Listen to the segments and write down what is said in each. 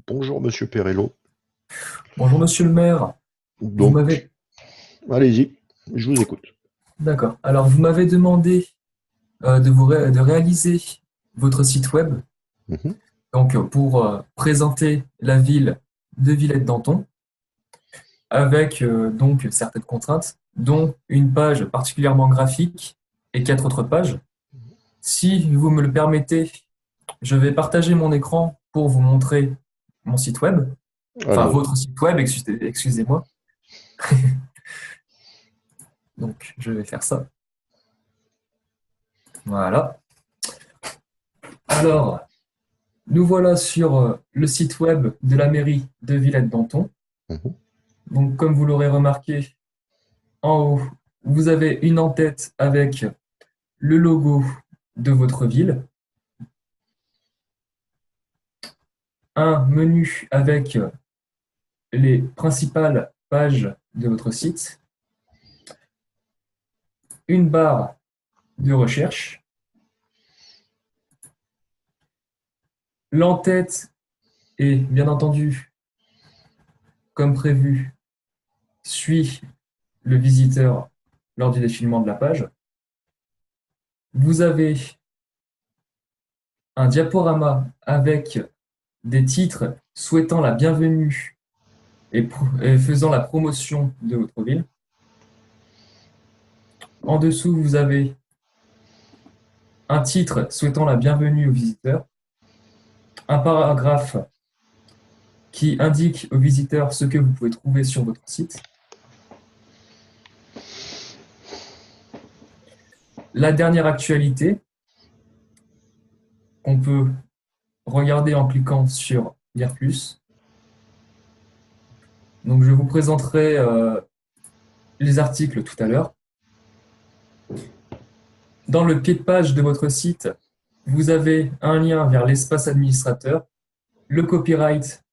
Bonjour Monsieur Perello. Bonjour Monsieur le maire, vous Donc, m'avez... allez-y, je vous écoute. D'accord. Alors, vous m'avez demandé de réaliser votre site web Mhm. donc, pour présenter la ville de Villette-Danton avec donc certaines contraintes, dont une page particulièrement graphique et quatre autres pages. Si vous me le permettez, je vais partager mon écran pour vous montrer mon site web, enfin Allons-y. votre site web, excusez-moi. Donc, je vais faire ça. Voilà. Alors, nous voilà sur le site web de la mairie de Villette-Danton. Mhm. Donc, comme vous l'aurez remarqué, en haut, vous avez une en-tête avec le logo de votre ville, un menu avec les principales pages de votre site, une barre de recherche. L'en-tête est bien entendu, comme prévu, suit le visiteur lors du défilement de la page. Vous avez un diaporama avec des titres souhaitant la bienvenue et faisant la promotion de votre ville. En dessous, vous avez un titre souhaitant la bienvenue aux visiteurs, un paragraphe qui indique aux visiteurs ce que vous pouvez trouver sur votre site, la dernière actualité qu'on peut regarder en cliquant sur Lire plus. Donc, je vous présenterai les articles tout à l'heure. Dans le pied de page de votre site, vous avez un lien vers l'espace administrateur, le copyright,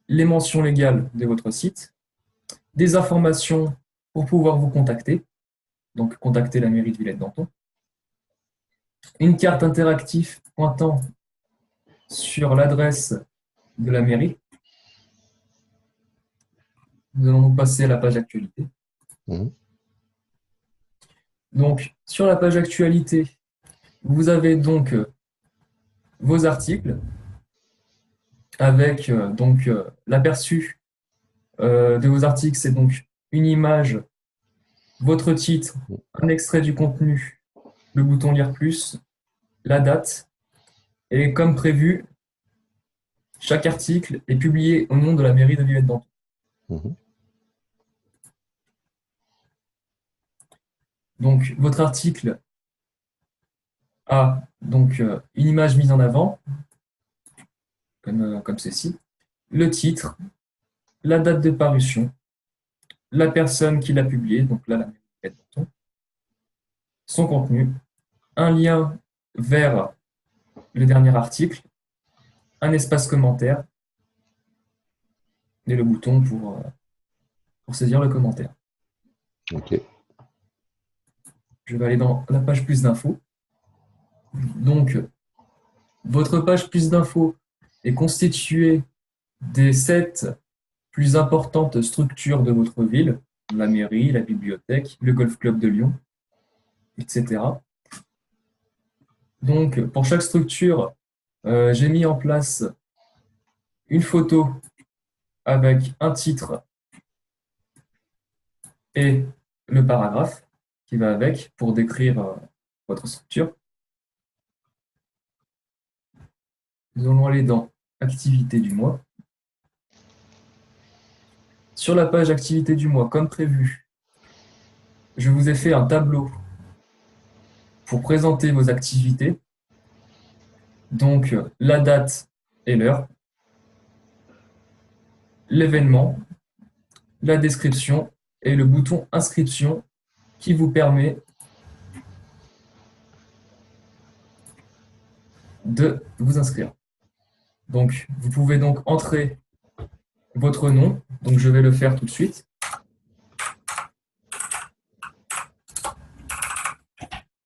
les mentions légales de votre site, des informations pour pouvoir vous contacter, donc contacter la mairie de Villette-Danton, une carte interactive pointant sur l'adresse de la mairie. Nous allons donc passer à la page actualité. Mhm. Donc, sur la page actualité, vous avez donc vos articles avec l'aperçu de vos articles, c'est donc une image, votre titre, un extrait du contenu, le bouton Lire plus, la date, et comme prévu, chaque article est publié au nom de la mairie de Villette-Danton. Mhm. Donc, votre article a donc une image mise en avant, comme ceci, le titre, la date de parution, la personne qui l'a publié, donc là, la mairie de Villette-Danton, son contenu, un lien vers le dernier article, un espace commentaire et le bouton pour saisir le commentaire. Ok. Je vais aller dans la page plus d'infos. Donc, votre page plus d'infos est constituée des 7 plus importantes structures de votre ville, la mairie, la bibliothèque, le golf club de Lyon, etc. Donc, pour chaque structure, j'ai mis en place une photo avec un titre et le paragraphe qui va avec pour décrire votre structure. Nous allons aller dans Activité du mois. Sur la page Activité du mois, comme prévu, je vous ai fait un tableau pour présenter vos activités, donc la date et l'heure, l'événement, la description et le bouton inscription qui vous permet de vous inscrire. Donc, vous pouvez donc entrer votre nom. Donc, je vais le faire tout de suite.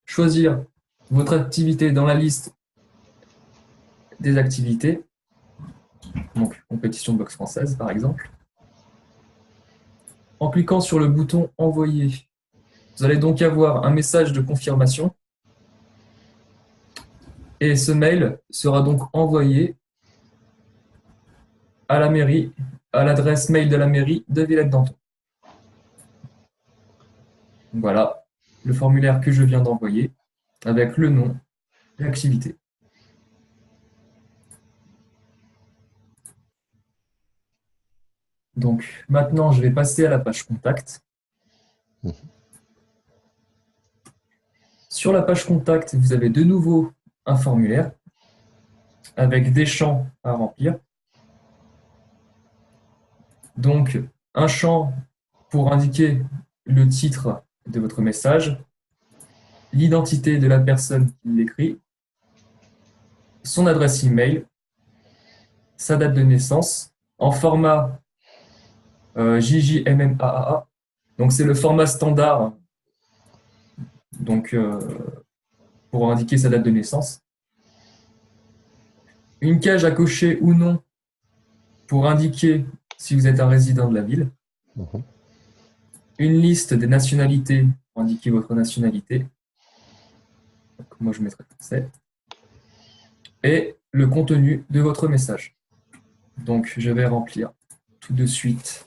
Choisir votre activité dans la liste des activités. donc compétition de boxe française par exemple. En cliquant sur le bouton envoyer, vous allez donc avoir un message de confirmation et ce mail sera donc envoyé à la mairie, à l'adresse mail de la mairie de Villette-Danton. Voilà le formulaire que je viens d'envoyer avec le nom et l'activité. Donc maintenant, je vais passer à la page contact. Sur la page contact, vous avez de nouveau un formulaire avec des champs à remplir. Donc, un champ pour indiquer le titre de votre message, l'identité de la personne qui l'écrit, son adresse email, sa date de naissance, en format JJMMAAA. Donc, c'est le format standard donc, pour indiquer sa date de naissance. Une cage à cocher ou non pour indiquer si vous êtes un résident de la ville. Une liste des nationalités pour indiquer votre nationalité. Donc, moi, je mettrai français. Et le contenu de votre message. Donc, je vais remplir tout de suite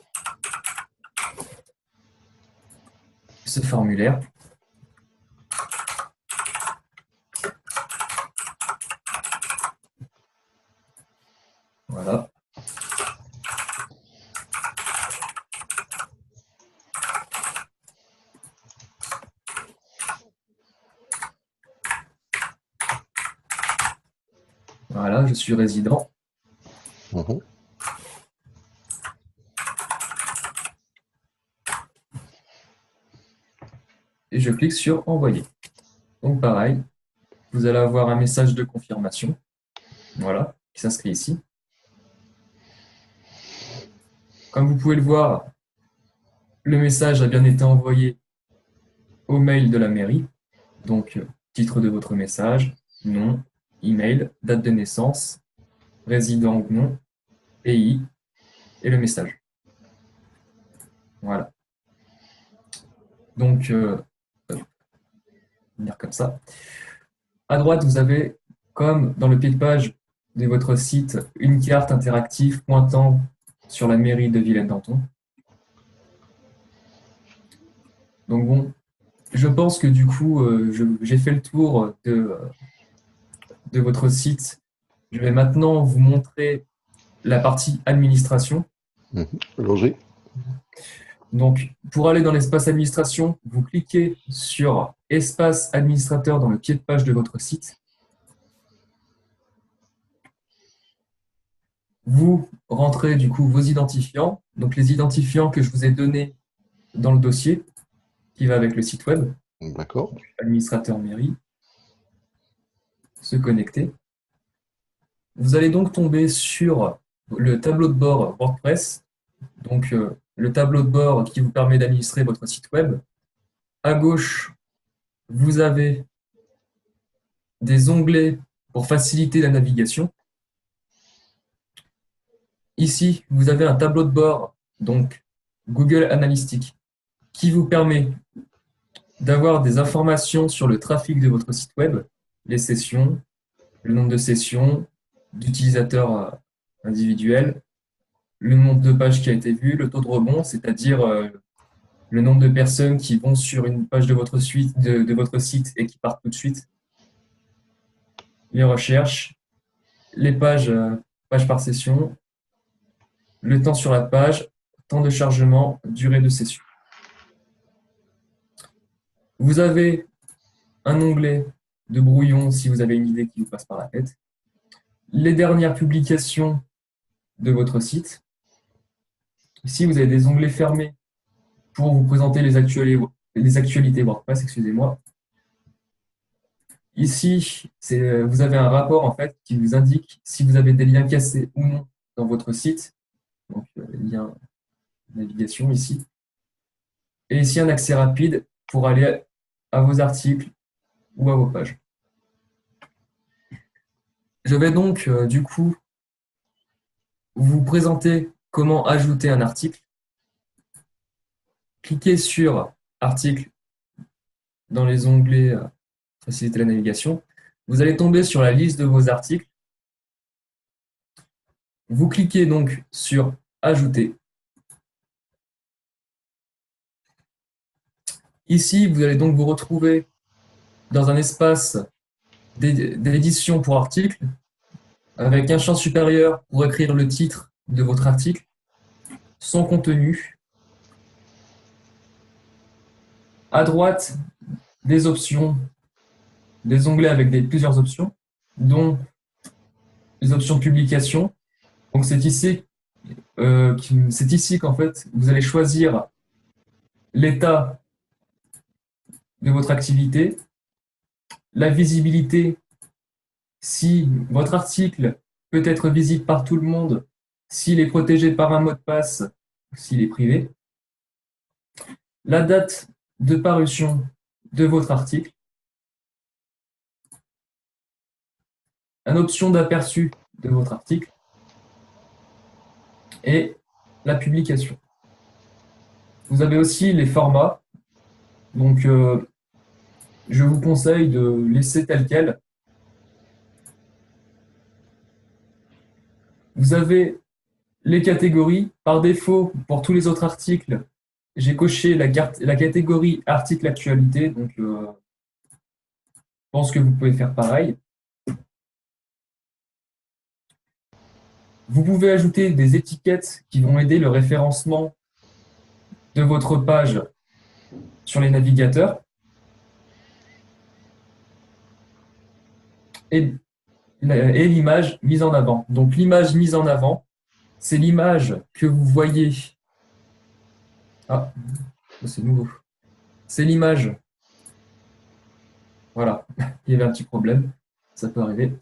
ce formulaire. Voilà. Voilà, je suis résident. Et je clique sur envoyer. Donc pareil, vous allez avoir un message de confirmation, voilà, qui s'inscrit ici. Comme vous pouvez le voir, le message a bien été envoyé au mail de la mairie. Donc, titre de votre message, nom, email, date de naissance, résident ou non, pays et le message. Voilà. Donc, venir comme ça. À droite, vous avez, comme dans le pied de page de votre site, une carte interactive pointant sur la mairie de Villette-Danton. Donc bon, je pense que du coup, j'ai fait le tour de votre site. Je vais maintenant vous montrer la partie administration. Logique. Donc, pour aller dans l'espace administration, vous cliquez sur espace administrateur dans le pied de page de votre site. Vous rentrez du coup vos identifiants, donc les identifiants que je vous ai donnés dans le dossier qui va avec le site web. D'accord. Administrateur mairie, se connecter. Vous allez donc tomber sur le tableau de bord WordPress, donc le tableau de bord qui vous permet d'administrer votre site web. À gauche, vous avez des onglets pour faciliter la navigation. Ici, vous avez un tableau de bord, donc Google Analytics, qui vous permet d'avoir des informations sur le trafic de votre site web, les sessions, le nombre de sessions, d'utilisateurs individuels, le nombre de pages qui a été vu, le taux de rebond, c'est-à-dire le nombre de personnes qui vont sur une page de votre site et qui partent tout de suite, les recherches, les pages, pages par session, le temps sur la page, temps de chargement, durée de session. Vous avez un onglet de brouillon si vous avez une idée qui vous passe par la tête, les dernières publications de votre site. Ici, vous avez des onglets fermés pour vous présenter les actualités WordPress, excusez-moi. Ici, vous avez un rapport en fait qui vous indique si vous avez des liens cassés ou non dans votre site. Donc, lien navigation ici. Et ici, un accès rapide pour aller à vos articles ou à vos pages. Je vais donc, du coup, vous présenter comment ajouter un article. Cliquez sur Article dans les onglets Faciliter la navigation. Vous allez tomber sur la liste de vos articles. Vous cliquez donc sur Ajouter. Ici, vous allez donc vous retrouver dans un espace d'édition pour article avec un champ supérieur pour écrire le titre de votre article, son contenu. À droite, des options, des onglets avec plusieurs options, dont les options publication. Donc c'est ici qu'en fait, vous allez choisir l'état de votre activité, la visibilité, si votre article peut être visible par tout le monde, s'il est protégé par un mot de passe, s'il est privé, la date de parution de votre article, une option d'aperçu de votre article et la publication. Vous avez aussi les formats, donc je vous conseille de laisser tel quel. Vous avez les catégories. Par défaut, pour tous les autres articles, j'ai coché la catégorie article actualité, donc je pense que vous pouvez faire pareil. Vous pouvez ajouter des étiquettes qui vont aider le référencement de votre page sur les navigateurs. Et l'image mise en avant. Donc l'image mise en avant, c'est l'image que vous voyez. Ah, c'est nouveau. C'est l'image. Voilà, il y avait un petit problème, ça peut arriver.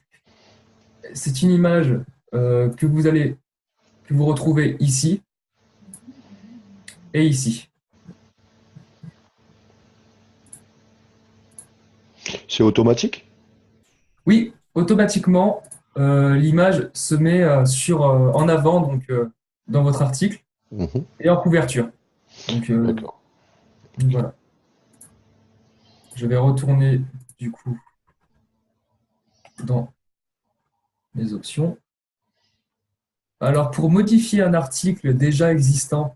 C'est une image que vous retrouvez ici et ici. C'est automatique? Oui, automatiquement, l'image se met en avant donc, dans votre article Mhm. et en couverture. Donc, D'accord. voilà. Je vais retourner du coup dans les options. Alors, pour modifier un article déjà existant,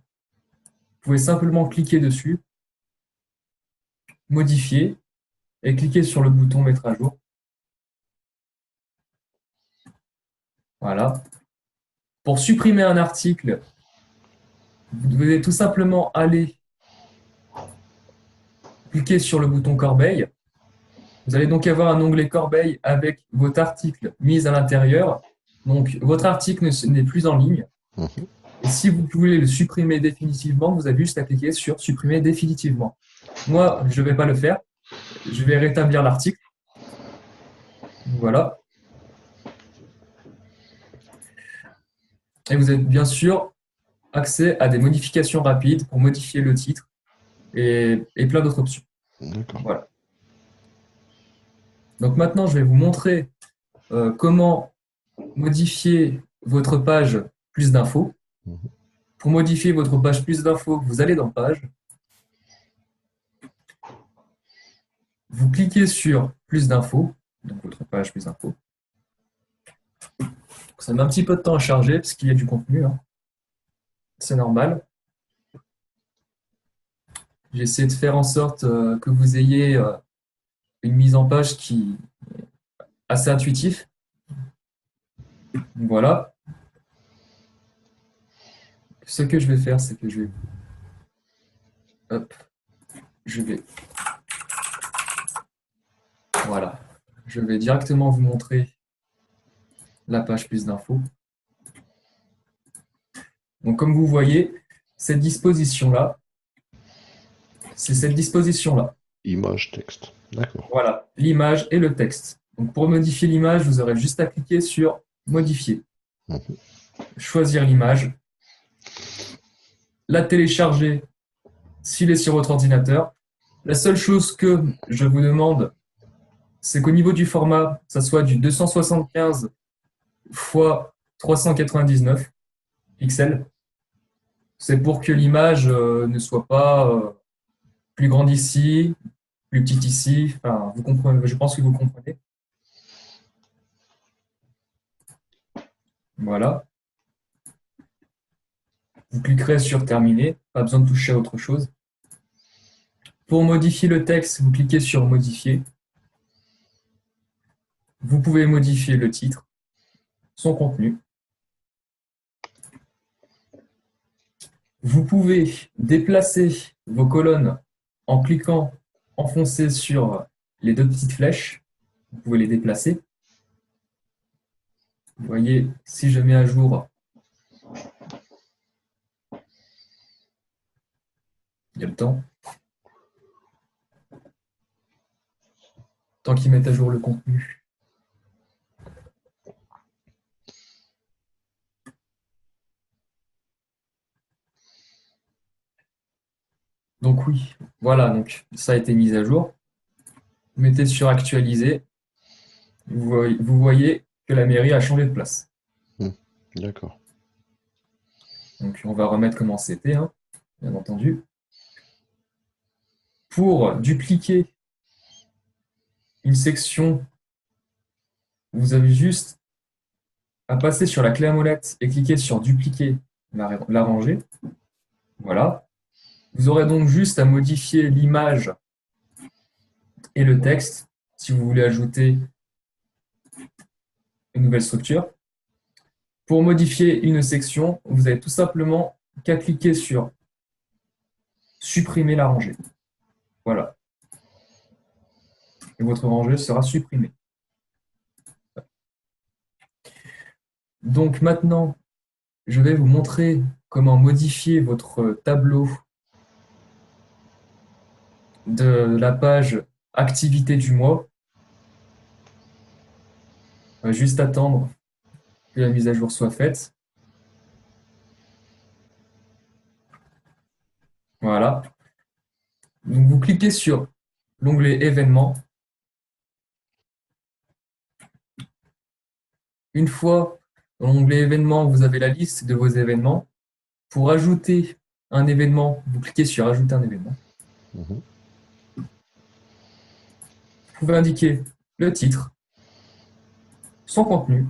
vous pouvez simplement cliquer dessus, modifier, et cliquer sur le bouton mettre à jour. Voilà. Pour supprimer un article, vous devez tout simplement aller cliquer sur le bouton corbeille. Vous allez donc avoir un onglet corbeille avec votre article mis à l'intérieur. Donc, votre article n'est plus en ligne. Mhm. Et si vous voulez le supprimer définitivement, vous avez juste à cliquer sur supprimer définitivement. Moi, je ne vais pas le faire. Je vais rétablir l'article. Voilà. Et vous avez bien sûr accès à des modifications rapides pour modifier le titre et plein d'autres options. D'accord. Voilà. Donc maintenant, je vais vous montrer comment modifier votre page plus d'infos. Mhm. Pour modifier votre page plus d'infos, vous allez dans Page. Vous cliquez sur plus d'infos, donc votre page plus d'infos. Ça met un petit peu de temps à charger parce qu'il y a du contenu. Hein. C'est normal. J'ai essayé de faire en sorte que vous ayez une mise en page qui est assez intuitive. Voilà. Ce que je vais faire, c'est que je vais voilà. Je vais directement vous montrer la page plus d'infos. Donc, comme vous voyez, cette disposition-là, c'est cette disposition-là. Image, texte. D'accord. Voilà, l'image et le texte. Donc, pour modifier l'image, vous aurez juste à cliquer sur Modifier. Mhm. Choisir l'image. La télécharger s'il est sur votre ordinateur. La seule chose que je vous demande, c'est qu'au niveau du format, ça soit du 275 x 399. pixels. C'est pour que l'image ne soit pas plus grande ici, plus petite ici. Enfin, vous comprenez, je pense que vous comprenez. Voilà. Vous cliquerez sur terminer. Pas besoin de toucher à autre chose. Pour modifier le texte, vous cliquez sur modifier. Vous pouvez modifier le titre, son contenu. Vous pouvez déplacer vos colonnes en cliquant, enfoncé sur les deux petites flèches. Vous pouvez les déplacer. Vous voyez, si je mets à jour, il y a le temps. Tant qu'ils mettent à jour le contenu. Donc oui, voilà, donc ça a été mis à jour. Vous mettez sur actualiser. Vous voyez que la mairie a changé de place. D'accord. Donc on va remettre comment c'était, hein, bien entendu. Pour dupliquer une section, vous avez juste à passer sur la clé à molette et cliquer sur dupliquer, la ranger. Voilà. Vous aurez donc juste à modifier l'image et le texte si vous voulez ajouter une nouvelle structure. Pour modifier une section, vous avez tout simplement qu'à cliquer sur supprimer la rangée. Voilà. Et votre rangée sera supprimée. Donc maintenant, je vais vous montrer comment modifier votre tableau de la page activité du mois. On va juste attendre que la mise à jour soit faite. Voilà. Donc vous cliquez sur l'onglet événements. Une fois dans l'onglet événements, vous avez la liste de vos événements. Pour ajouter un événement, vous cliquez sur ajouter un événement. Mhm. Vous pouvez indiquer le titre, son contenu,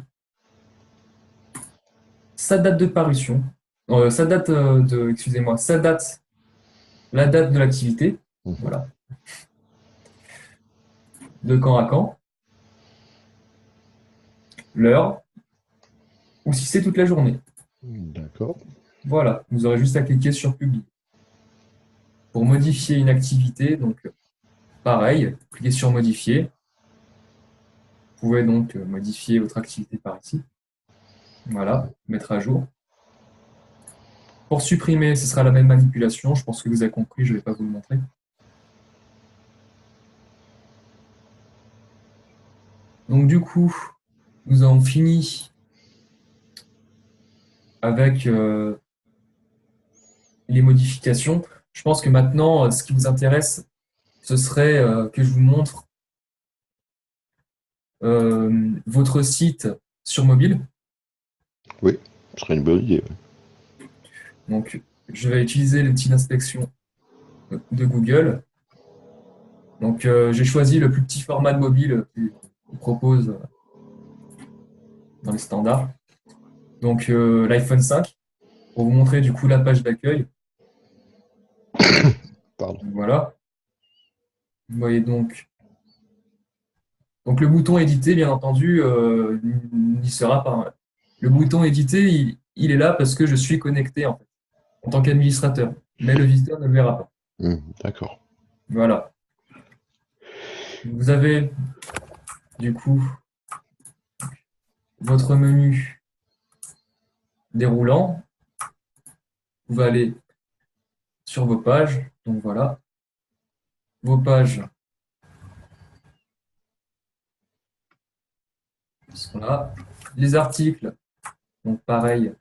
sa date de parution, excusez-moi, sa date, la date de l'activité, Mhm. voilà, de quand à quand, l'heure, ou si c'est toute la journée. D'accord. Voilà, vous aurez juste à cliquer sur publier. Pour modifier une activité, donc pareil, cliquez sur modifier. Vous pouvez donc modifier votre activité par ici. Voilà, mettre à jour. Pour supprimer, ce sera la même manipulation. Je pense que vous avez compris, je ne vais pas vous le montrer. Donc du coup, nous avons fini avec les modifications. Je pense que maintenant, ce qui vous intéresse, ce serait que je vous montre votre site sur mobile. Oui, ce serait une bonne idée. Ouais. Donc, je vais utiliser l'outil d'inspection de Google. Donc, j'ai choisi le plus petit format de mobile qu'il propose dans les standards. Donc, l'iPhone 5, pour vous montrer du coup la page d'accueil. Pardon. Voilà. Vous voyez donc le bouton éditer, bien entendu, n'y sera pas, hein. Le bouton éditer, il est là parce que je suis connecté en fait, en tant qu'administrateur. Mais le visiteur ne le verra pas. D'accord. Voilà. Vous avez du coup votre menu déroulant. Vous pouvez aller sur vos pages. Donc voilà. Vos pages sont là. Les articles, donc pareil.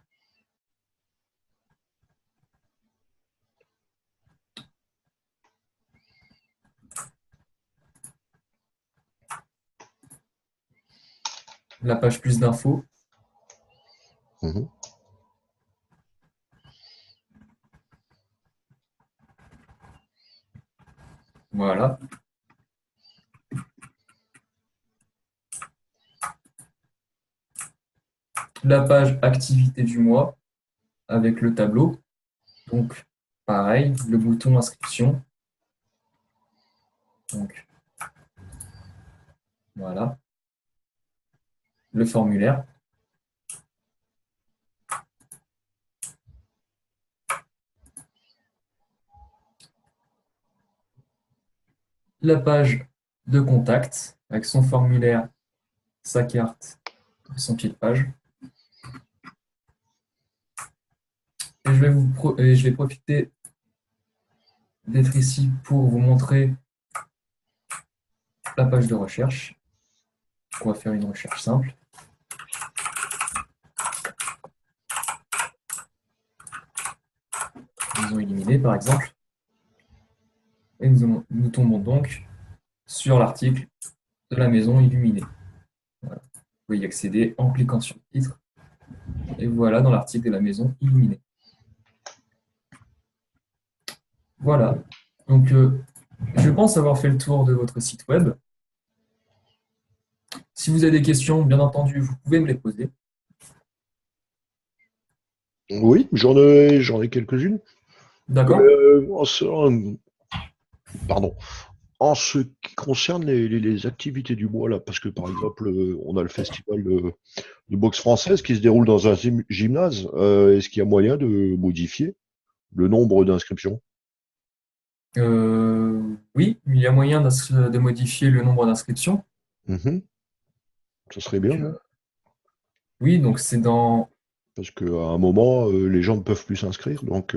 La page plus d'infos. Mhm. Voilà. La page activité du mois avec le tableau. Donc, pareil, le bouton inscription. Donc, voilà. Le formulaire. La page de contact avec son formulaire, sa carte et son pied de page. Et je vais profiter d'être ici pour vous montrer la page de recherche. On va faire une recherche simple. Maison illuminée, par exemple. Et nous tombons donc sur l'article de la maison illuminée. Voilà. Vous pouvez y accéder en cliquant sur le titre. Et voilà dans l'article de la maison illuminée. Voilà. Donc, je pense avoir fait le tour de votre site web. Si vous avez des questions, bien entendu, vous pouvez me les poser. Oui, j'en ai quelques-unes. D'accord? Pardon. En ce qui concerne les activités du mois, là, parce que par exemple, on a le festival de boxe française qui se déroule dans un gymnase. Est-ce qu'il y a moyen de modifier le nombre d'inscriptions? Oui, il y a moyen de modifier le nombre d'inscriptions. Mhm. Ça serait bien, Donc, non? oui, donc c'est dans... Parce qu'à un moment, les gens ne peuvent plus s'inscrire, donc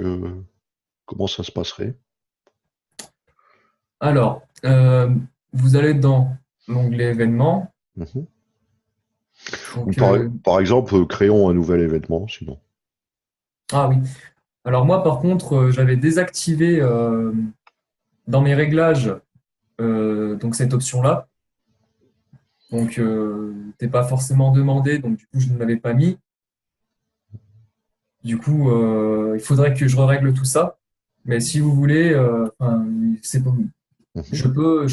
comment ça se passerait? Alors, vous allez dans l'onglet événements. Mhm. Ou Donc, par exemple, créons un nouvel événement, sinon. ah oui. Alors moi, par contre, j'avais désactivé dans mes réglages donc cette option-là. Donc, t'es pas forcément demandé, donc du coup, je ne l'avais pas mis. Du coup, il faudrait que je règle tout ça. Mais si vous voulez, enfin, c'est bon. Mhm. Je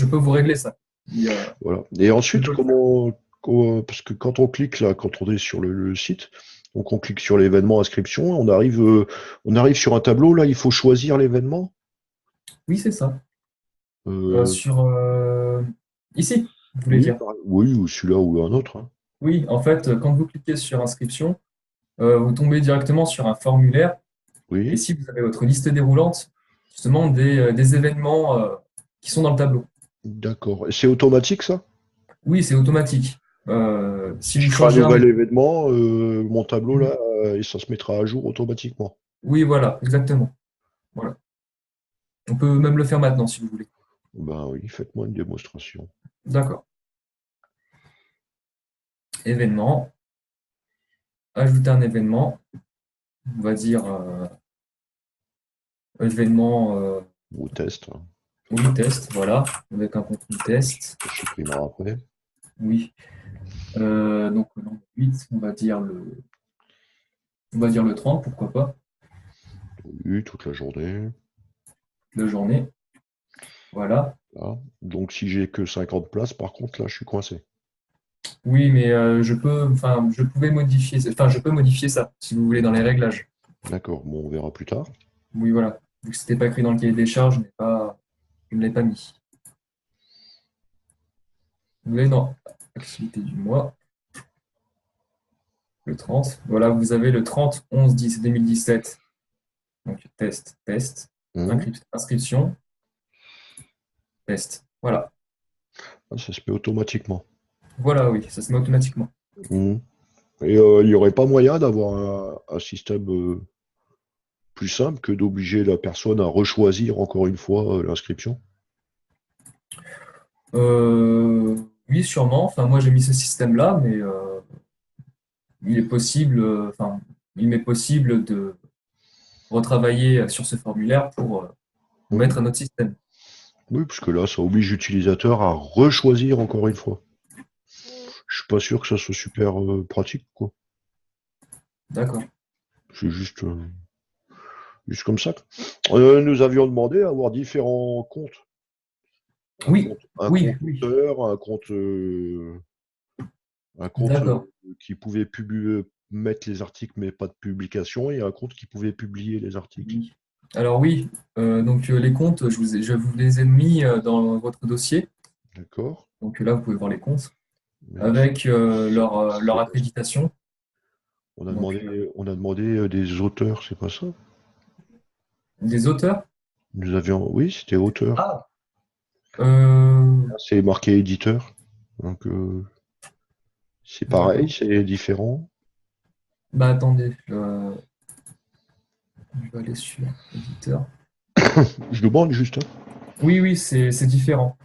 peux vous régler ça. Il y a- Voilà. Et je ensuite, peux le faire. parce que quand on clique là, quand on est sur le site, donc on clique sur l'événement inscription, on arrive sur un tableau, là, il faut choisir l'événement. Oui, c'est ça. Euh, Sur ici, vous voulez oui, dire? oui, ou celui-là ou un autre, hein. Oui, en fait, quand vous cliquez sur inscription, vous tombez directement sur un formulaire. Et Oui, ici, vous avez votre liste déroulante, justement, des événements qui sont dans le tableau. d'accord. Et c'est automatique ça? Oui, c'est automatique. Si Si vous je fais un changez un nouvel événement, événement, mon tableau là, et ça se mettra à jour automatiquement. oui, voilà, exactement. Voilà. On peut même le faire maintenant si vous voulez. Ben oui, faites-moi une démonstration. D'accord. Événement, ajouter un événement, on va dire événement Ou test, hein. oui, test, voilà, avec un contenu test. Je supprimerai après. Oui. Donc, au nombre 8, on va dire le 30, pourquoi pas, Oui, toute la journée. la journée. Voilà. Là. Donc si j'ai que 50 places, par contre, là, je suis coincé. Oui, mais je pouvais modifier, enfin, je peux modifier ça, si vous voulez, dans les réglages. D'accord, bon, on verra plus tard. Oui, voilà. Vu que c'était pas écrit dans le cahier des charges, je ne l'ai pas mis. Vous allez dans activité du mois, le 30. Voilà, vous avez le 30, 11, 10, 2017. Donc, test, test, Mhm. inscription, test. Voilà. Ah, ça se fait automatiquement. Voilà, oui, ça se met automatiquement. Mhm. Et il n'y aurait pas moyen d'avoir un système plus simple que d'obliger la personne à rechoisir encore une fois l'inscription? Euh, oui, sûrement. Enfin, moi, j'ai mis ce système-là, mais il est possible, il m'est possible de retravailler sur ce formulaire pour Mhm. mettre un autre système. Oui, parce que là, ça oblige l'utilisateur à rechoisir encore une fois. Je suis pas sûr que ça soit super pratique, quoi. D'accord. C'est juste comme ça. Nous avions demandé à avoir différents comptes Oui, Un oui, compte oui. auteur, un compte D'accord. qui pouvait mettre les articles mais pas de publication, et un compte qui pouvait publier les articles. Oui. Alors oui, donc les comptes, je vous les ai mis dans votre dossier. D'accord? Donc là, vous pouvez voir les comptes Mais avec leur c'est pas ça. accréditation. Donc On a demandé des auteurs, c'est pas ça? des auteurs. Nous avions, oui, c'était auteur. Ah. Euh, Là, c'est marqué éditeur. Donc, c'est pareil, d'accord. c'est différent. Bah attendez, je vais aller sur éditeur. Je demande juste, hein. Oui, oui, c'est différent.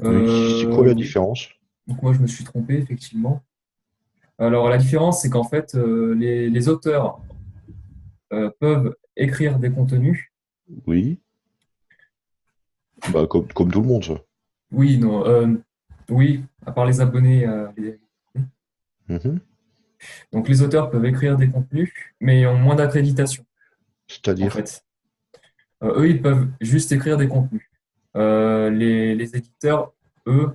Oui, c'est quoi la Oui. différence? Donc moi, je me suis trompé, effectivement. Alors la différence, c'est qu'en fait, les auteurs peuvent écrire des contenus. Oui, bah, comme tout le monde, ça. Oui, non, oui, à part les abonnés. Mhm. Donc les auteurs peuvent écrire des contenus, mais ont moins d'accréditation, en C'est-à-dire, fait. Eux, ils peuvent juste écrire des contenus. Les éditeurs, eux,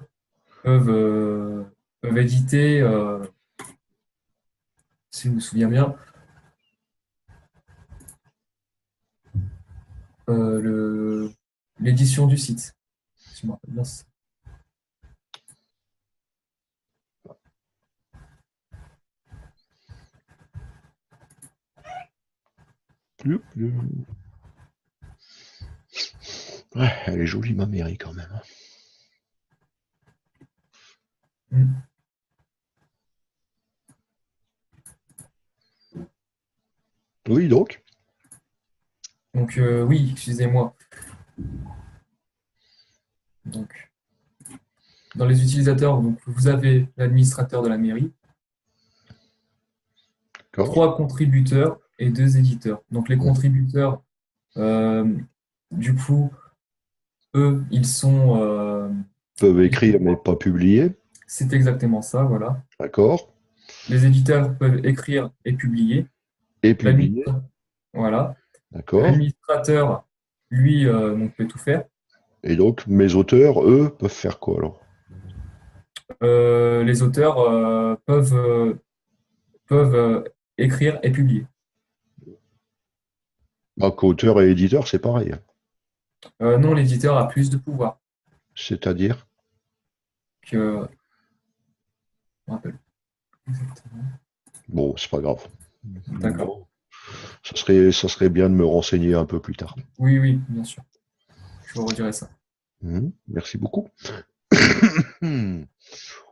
peuvent, peuvent éditer, si je me souviens bien, l'édition du site. Si je me rappelle bien. ouais, elle est jolie, ma mairie, quand même, hein. Mm. Oui, donc. Donc oui, excusez-moi. Donc dans les utilisateurs, donc vous avez l'administrateur de la mairie, D'accord. 3 contributeurs et 2 éditeurs. Donc les Mhm. contributeurs, euh, du coup, eux, Peuvent ils écrire, mais pas publier. c'est exactement ça, voilà. D'accord. Les éditeurs peuvent écrire et publier. Et publier. L'administrateur, voilà. D'accord. L'administrateur, lui, donc, peut tout faire. Et donc, mes auteurs, eux, peuvent faire quoi, alors? Les auteurs peuvent écrire et publier. Bah, qu'auteur et éditeur, c'est pareil, hein. Non, l'éditeur a plus de pouvoir C'est-à-dire, que. Je me rappelle exactement. bon, c'est pas grave. D'accord. Bon, ça serait bien de me renseigner un peu plus tard. Oui, oui, bien sûr. Je vous redirai ça. Mhm. Merci beaucoup. Hmm.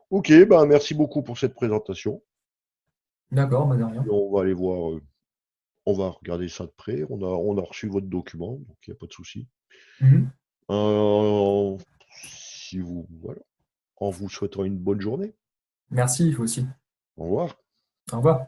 Ok, ben merci beaucoup pour cette présentation. D'accord, bah de Et rien. on va aller voir, on va regarder ça de près. On a reçu votre document, donc il n'y a pas de souci. Mhm. Euh, si vous, voilà, en vous souhaitant une bonne journée. Merci, il faut aussi. Au revoir. Au revoir.